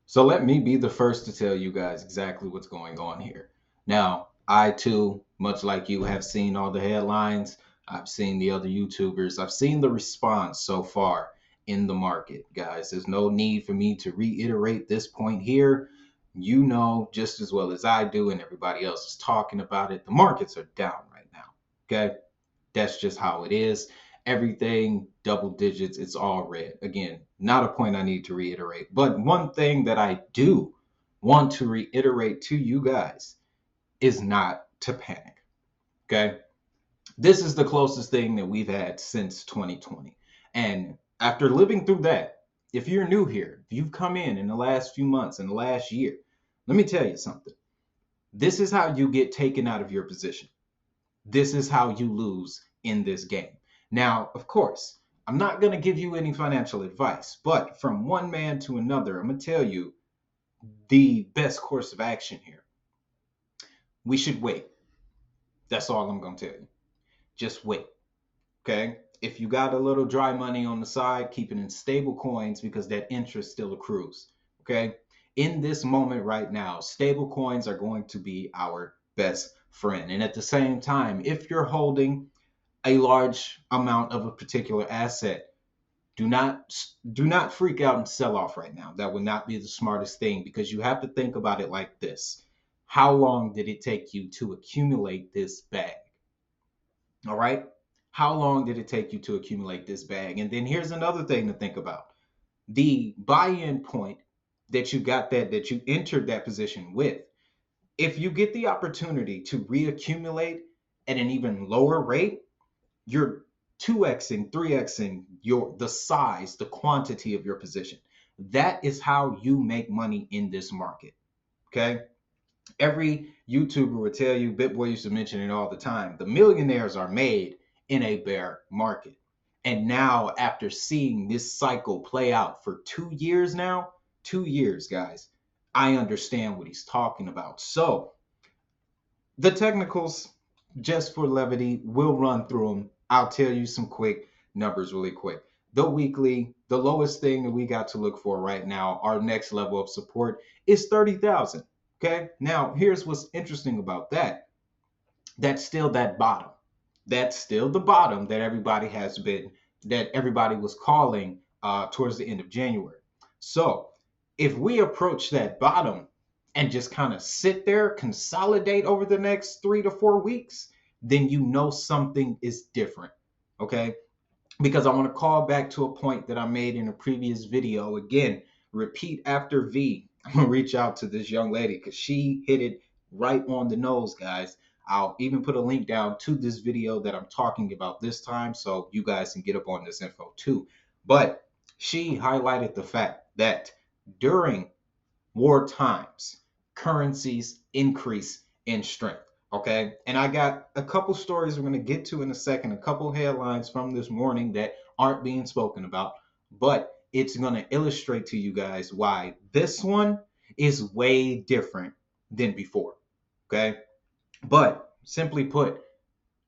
So let me be the first to tell you guys exactly what's going on here. Now, I too, much like you, have seen all the headlines. I've seen the other YouTubers. I've seen the response so far in the market, guys. There's no need for me to reiterate this point here. You know just as well as I do, and everybody else is talking about it. The markets are down right now. Okay. That's just how it is. Everything double digits, it's all red. Again, not a point I need to reiterate. But one thing that I do want to reiterate to you guys is not to panic. Okay. This is the closest thing that we've had since 2020. And after living through that, if you're new here, if you've come in the last few months, in the last year, let me tell you something. This is how you get taken out of your position. This is how you lose in this game. Now, of course, I'm not going to give you any financial advice, but from one man to another, I'm going to tell you the best course of action here. We should wait. That's all I'm going to tell you. Just wait. Okay. If you got a little dry money on the side, keep it in stable coins because that interest still accrues. Okay. In this moment right now, stable coins are going to be our best friend. And at the same time, if you're holding a large amount of a particular asset, do not freak out and sell off right now. That would not be the smartest thing because you have to think about it like this. How long did it take you to accumulate this bag? All right? How long did it take you to accumulate this bag? And then here's another thing to think about. The buy-in point that you got that you entered that position with. If you get the opportunity to reaccumulate at an even lower rate, you're 2xing, 3xing the size, the quantity of your position. That is how you make money in this market. Okay. Every YouTuber would tell you, BitBoy used to mention it all the time. The millionaires are made in a bear market. And now, after seeing this cycle play out for 2 years now, 2 years, guys, I understand what he's talking about. So, the technicals, just for levity, we'll run through them. I'll tell you some quick numbers really quick. The weekly, the lowest thing that we got to look for right now, our next level of support is 30,000. Okay. Now, here's what's interesting about that. That's still that bottom. That's still the bottom that everybody was calling towards the end of January. So if we approach that bottom and just kind of sit there, consolidate over the next 3 to 4 weeks, then you know something is different. Okay. Because I want to call back to a point that I made in a previous video. Again, repeat after V. I'm going to reach out to this young lady because she hit it right on the nose, guys. I'll even put a link down to this video that I'm talking about this time so you guys can get up on this info too. But she highlighted the fact that during war times, currencies increase in strength. Okay. And I got a couple stories we're going to get to in a second, a couple headlines from this morning that aren't being spoken about, but it's going to illustrate to you guys why this one is way different than before. Okay. But simply put,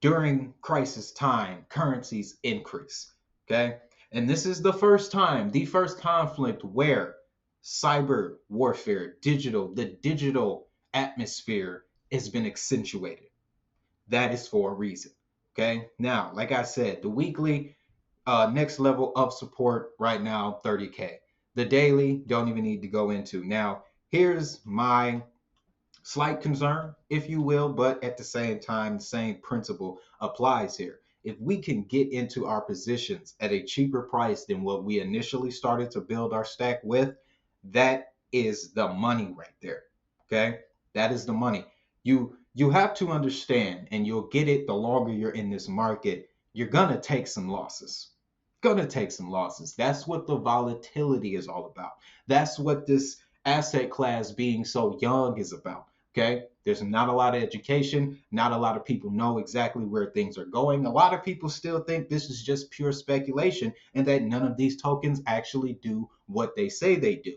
during crisis time, currencies increase. Okay. And this is the first conflict where cyber warfare, the digital atmosphere has been accentuated. That is for a reason. Okay. Now, like I said, the weekly next level of support right now, 30K. The daily, don't even need to go into. Now, here's my slight concern, if you will, but at the same time, the same principle applies here. If we can get into our positions at a cheaper price than what we initially started to build our stack with, that is the money right there. Okay? That is the money. You have to understand, and you'll get it the longer you're in this market, you're gonna take some losses. Gonna take some losses. That's what the volatility is all about. That's what this asset class being so young is about. Okay. There's not a lot of education. Not a lot of people know exactly where things are going. A lot of people still think this is just pure speculation and that none of these tokens actually do what they say they do.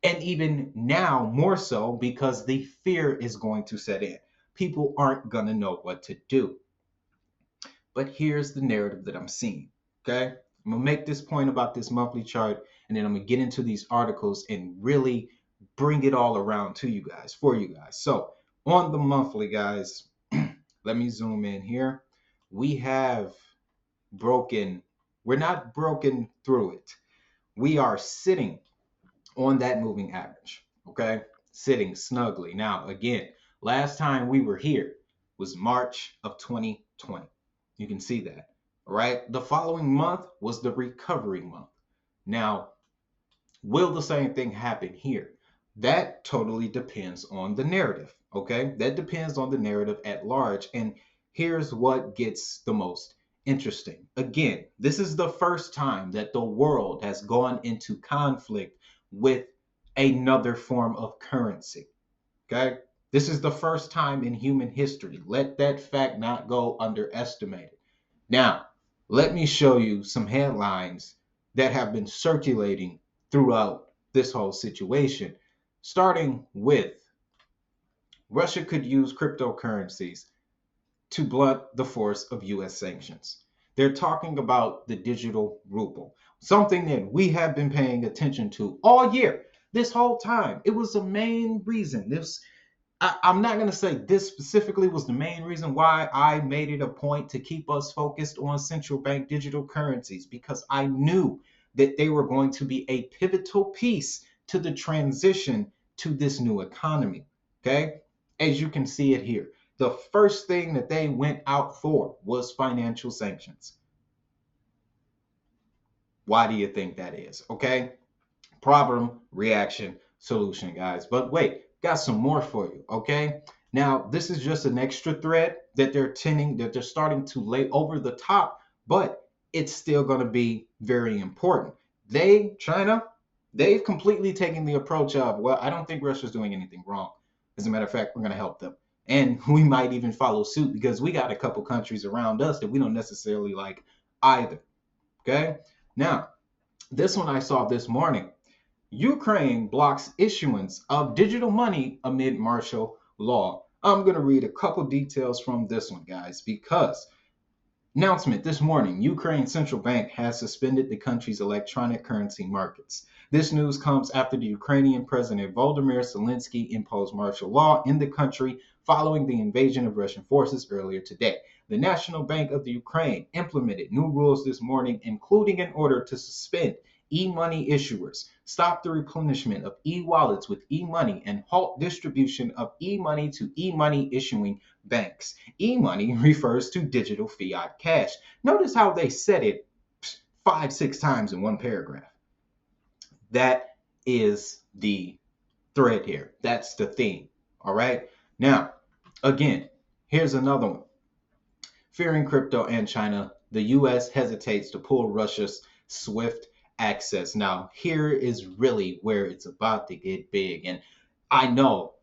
And even now, more so because the fear is going to set in. People aren't going to know what to do. But here's the narrative that I'm seeing. Okay. I'm going to make this point about this monthly chart and then I'm going to get into these articles and really bring it all around to you guys, for you guys. So on the monthly, guys, let me zoom in here. We have broken, we're not broken through it. We are sitting on that moving average, okay? Sitting snugly. Now, again, last time we were here was March of 2020. You can see that, all right? The following month was the recovery month. Now, will the same thing happen here? That totally depends on the narrative, okay? That depends on the narrative at large. And here's what gets the most interesting. Again, this is the first time that the world has gone into conflict with another form of currency, okay? This is the first time in human history. Let that fact not go underestimated. Now, let me show you some headlines that have been circulating throughout this whole situation, starting with Russia could use cryptocurrencies to blunt the force of US sanctions. They're talking about the digital ruble, something that we have been paying attention to all year. This whole time, it was the main reason. I'm not going to say this specifically was the main reason why I made it a point to keep us focused on central bank digital currencies, because I knew that they were going to be a pivotal piece to the transition to this new economy. Okay. As you can see it here, the first thing that they went out for was financial sanctions. Why do you think that is? Okay. Problem, reaction, solution, guys. But wait, got some more for you, okay? Now, this is just an extra thread that they're starting to lay over the top, but it's still going to be very important. China, they've completely taken the approach of, well, I don't think Russia's doing anything wrong. As a matter of fact, we're going to help them. And we might even follow suit because we got a couple countries around us that we don't necessarily like either, okay? Now, this one I saw this morning. Ukraine blocks issuance of digital money amid martial law. I'm going to read a couple details from this one, guys, because announcement this morning, Ukraine Central Bank has suspended the country's electronic currency markets. This news comes after the Ukrainian President Volodymyr Zelensky imposed martial law in the country following the invasion of Russian forces earlier today. The National Bank of the Ukraine implemented new rules this morning, including an order to suspend e-money issuers, stop the replenishment of e-wallets with e-money, and halt distribution of e-money to e-money issuing banks. E-money refers to digital fiat cash. Notice how they said it 5-6 times in one paragraph. That is the thread here. That's the theme. All right. Now, again, here's another one. Fearing crypto and China, the U.S. hesitates to pull Russia's SWIFT access. Now, here is really where it's about to get big. And I know,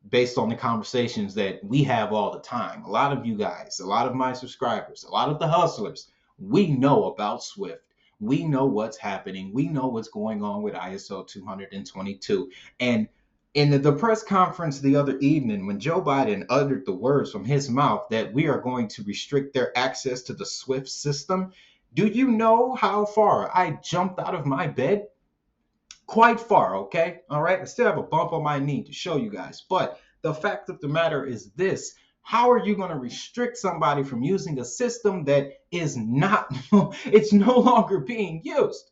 based on the conversations that we have all the time, a lot of you guys, a lot of my subscribers, a lot of the hustlers, we know about SWIFT. We know what's happening. We know what's going on with ISO 222. And in the press conference the other evening, when Joe Biden uttered the words from his mouth that we are going to restrict their access to the SWIFT system, do you know how far I jumped out of my bed? Quite far, okay? All right. I still have a bump on my knee to show you guys. But the fact of the matter is this. How are you going to restrict somebody from using a system that is not, it's no longer being used?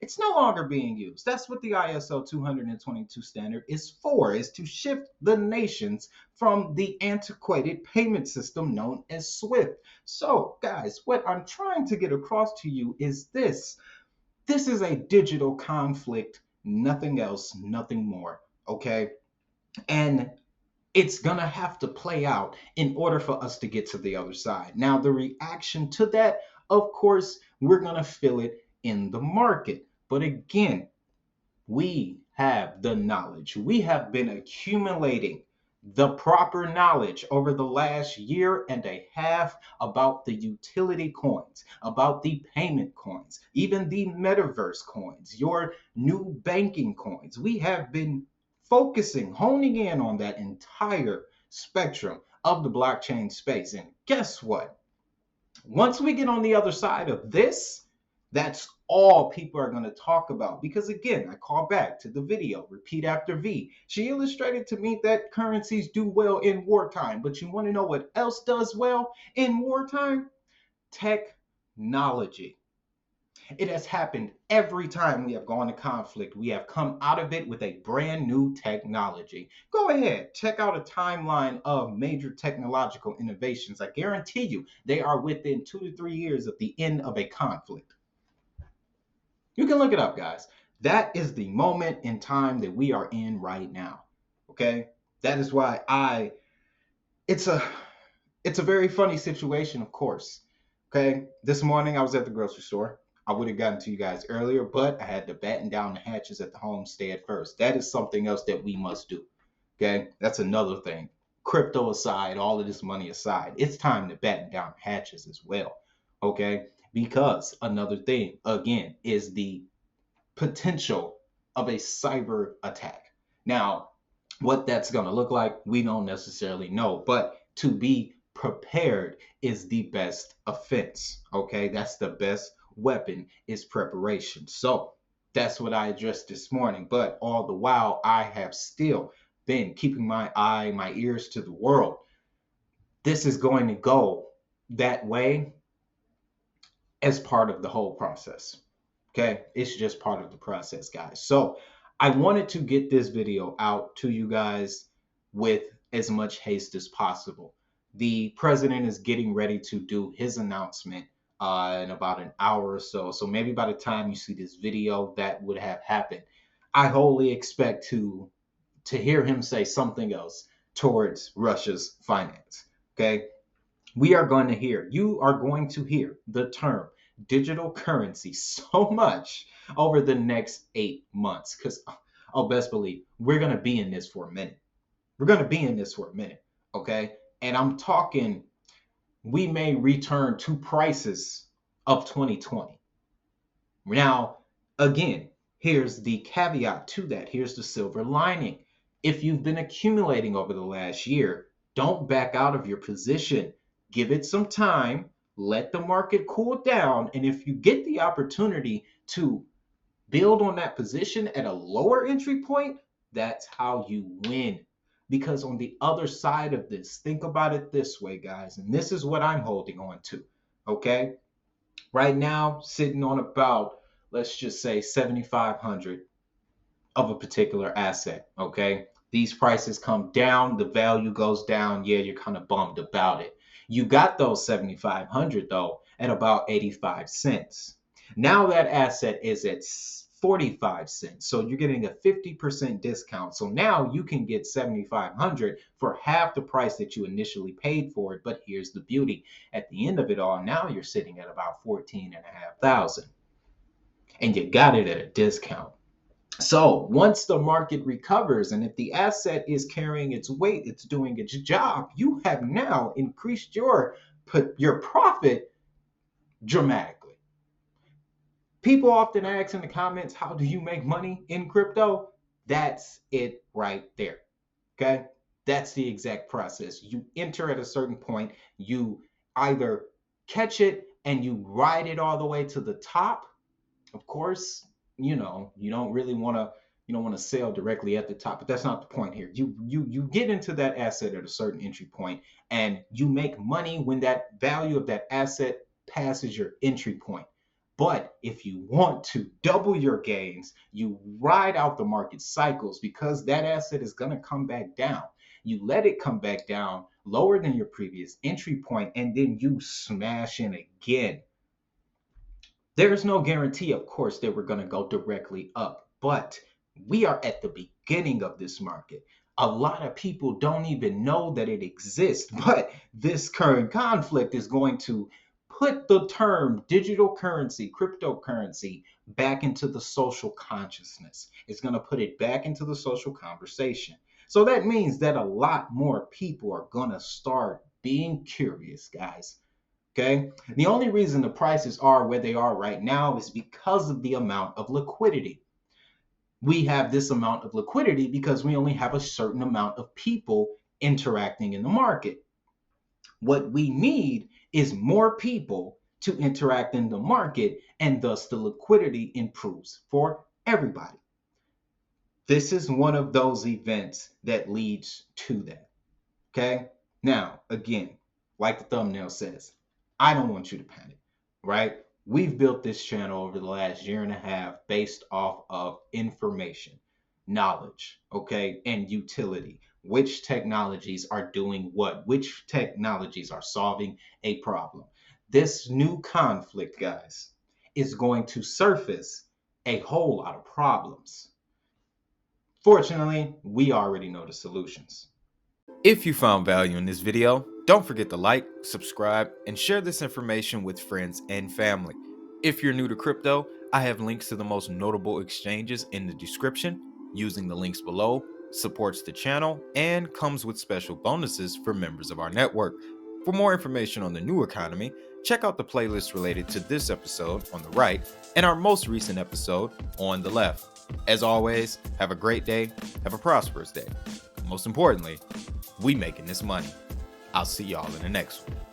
It's no longer being used. That's what the ISO 222 standard is for, is to shift the nations from the antiquated payment system known as SWIFT. So, guys, what I'm trying to get across to you is this. This is a digital conflict, nothing else, nothing more, okay? And it's going to have to play out in order for us to get to the other side. Now, the reaction to that, of course, we're going to feel it in the market. But again, we have the knowledge. We have been accumulating the proper knowledge over the last year and a half about the utility coins, about the payment coins, even the metaverse coins, your new banking coins. We have been focusing, honing in on that entire spectrum of the blockchain space. And guess what? Once we get on the other side of this, that's all people are going to talk about. Because again, I call back to the video, repeat after V. She illustrated to me that currencies do well in wartime. But you want to know what else does well in wartime? Technology. It has happened every time we have gone to conflict. We have come out of it with a brand new technology. Go ahead, check out a timeline of major technological innovations. I guarantee you they are within 2 to 3 years of the end of a conflict. You can look it up, guys. That is the moment in time that we are in right now. Okay? That is why it's a it's a very funny situation, of course. Okay? This morning I was at the grocery store. I would have gotten to you guys earlier, but I had to batten down the hatches at the homestead first. That is something else that we must do. Okay? That's another thing. Crypto aside, all of this money aside, it's time to batten down hatches as well. Okay? Because another thing, again, is the potential of a cyber attack. Now, what that's going to look like, we don't necessarily know, but to be prepared is the best offense. Okay, that's the best weapon is preparation. So that's what I addressed this morning. But all the while, I have still been keeping my ears to the world. This is going to go that way as part of the whole process. Okay, it's just part of the process, guys. So I wanted to get this video out to you guys with as much haste as possible. The president is getting ready to do his announcement in about an hour or so. So maybe by the time you see this video, that would have happened. I wholly expect to hear him say something else towards Russia's finance. Okay, you are going to hear the term digital currency so much over the next 8 months. Because, oh, best believe, we're going to be in this for a minute. We're going to be in this for a minute. Okay. And I'm talking, we may return to prices of 2020. Now, again, here's the caveat to that. Here's the silver lining. If you've been accumulating over the last year, don't back out of your position. Give it some time, let the market cool down. And if you get the opportunity to build on that position at a lower entry point, that's how you win. Because on the other side of this, think about it this way, guys. And this is what I'm holding on to. Okay. Right now, sitting on about, let's just say 7,500 of a particular asset. Okay. These prices come down, the value goes down. Yeah, you're kind of bummed about it. You got those 7,500 though at about 85 cents. Now that asset is at 45 cents. So you're getting a 50% discount. So now you can get 7,500 for half the price that you initially paid for it. But here's the beauty. At the end of it all, now you're sitting at about 14,500 and you got it at a discount. So once the market recovers and if the asset is carrying its weight, it's doing its job, you have now increased your profit dramatically. People often ask in the comments, how do you make money in crypto? That's it right there. Okay? That's the exact process. You enter at a certain point, you either catch it and you ride it all the way to the top. Of course, you don't really want to sell directly at the top, but that's not the point here. You get into that asset at a certain entry point and you make money when that value of that asset passes your entry point. But if you want to double your gains, you ride out the market cycles because that asset is going to come back down. You let it come back down lower than your previous entry point, and then you smash in again. There's no guarantee, of course, that we're going to go directly up, but we are at the beginning of this market. A lot of people don't even know that it exists, but this current conflict is going to put the term digital currency, cryptocurrency, back into the social consciousness. It's going to put it back into the social conversation. So that means that a lot more people are going to start being curious, guys. Okay. The only reason the prices are where they are right now is because of the amount of liquidity. We have this amount of liquidity because we only have a certain amount of people interacting in the market. What we need is more people to interact in the market, and thus the liquidity improves for everybody. This is one of those events that leads to that. Okay. Now, again, like the thumbnail says, I don't want you to panic, right? We've built this channel over the last year and a half based off of information, knowledge, okay, and utility. Which technologies are doing what? Which technologies are solving a problem? This new conflict, guys, is going to surface a whole lot of problems. Fortunately, we already know the solutions. If you found value in this video, don't forget to like, subscribe, and share this information with friends and family. If you're new to crypto, I have links to the most notable exchanges in the description. Using the links below supports the channel and comes with special bonuses for members of our network. For more information on the new economy, check out the playlist related to this episode on the right and our most recent episode on the left. As always, have a great day, have a prosperous day. Most importantly, we making this money. I'll see y'all in the next one.